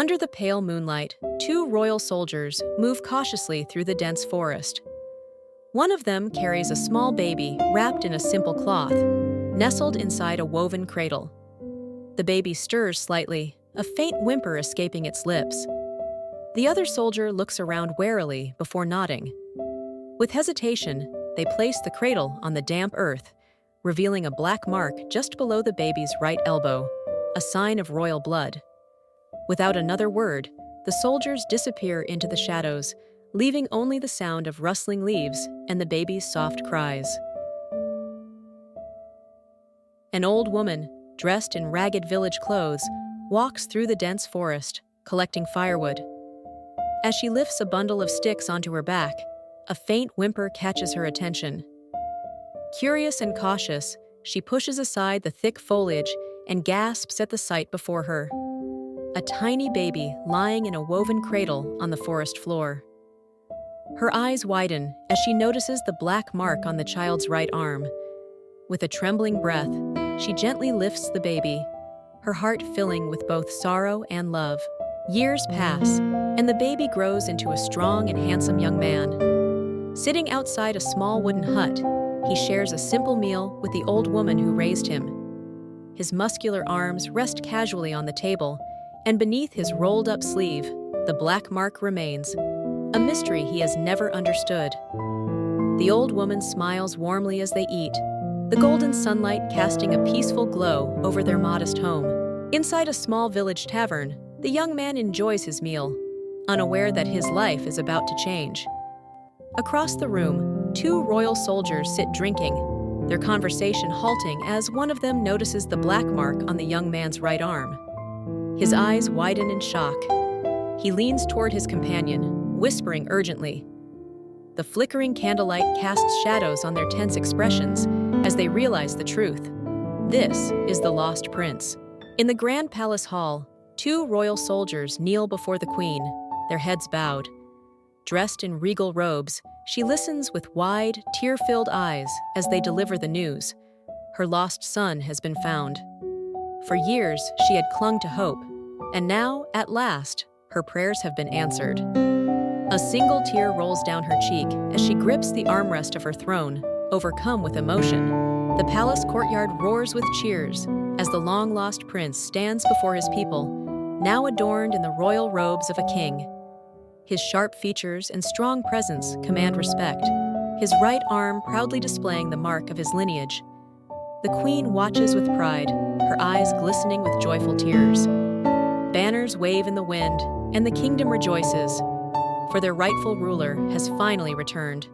Under the pale moonlight, two royal soldiers move cautiously through the dense forest. One of them carries a small baby wrapped in a simple cloth, nestled inside a woven cradle. The baby stirs slightly, a faint whimper escaping its lips. The other soldier looks around warily before nodding. With hesitation, they place the cradle on the damp earth, revealing a black mark just below the baby's right elbow, a sign of royal blood. Without another word, the soldiers disappear into the shadows, leaving only the sound of rustling leaves and the baby's soft cries. An old woman, dressed in ragged village clothes, walks through the dense forest, collecting firewood. As she lifts a bundle of sticks onto her back, a faint whimper catches her attention. Curious and cautious, she pushes aside the thick foliage and gasps at the sight before her. A tiny baby lying in a woven cradle on the forest floor. Her eyes widen as she notices the black mark on the child's right arm. With a trembling breath, she gently lifts the baby, her heart filling with both sorrow and love. Years pass, and the baby grows into a strong and handsome young man. Sitting outside a small wooden hut, he shares a simple meal with the old woman who raised him. His muscular arms rest casually on the table, and beneath his rolled-up sleeve, the black mark remains, a mystery he has never understood. The old woman smiles warmly as they eat, the golden sunlight casting a peaceful glow over their modest home. Inside a small village tavern, the young man enjoys his meal, unaware that his life is about to change. Across the room, two royal soldiers sit drinking, their conversation halting as one of them notices the black mark on the young man's right arm. His eyes widen in shock. He leans toward his companion, whispering urgently. The flickering candlelight casts shadows on their tense expressions as they realize the truth. This is the lost prince. In the grand palace hall, two royal soldiers kneel before the queen, their heads bowed. Dressed in regal robes, she listens with wide, tear-filled eyes as they deliver the news. Her lost son has been found. For years, she had clung to hope, and now, at last, her prayers have been answered. A single tear rolls down her cheek as she grips the armrest of her throne, overcome with emotion. The palace courtyard roars with cheers as the long-lost prince stands before his people, now adorned in the royal robes of a king. His sharp features and strong presence command respect, his right arm proudly displaying the mark of his lineage. The queen watches with pride, her eyes glistening with joyful tears. Banners wave in the wind, and the kingdom rejoices, for their rightful ruler has finally returned.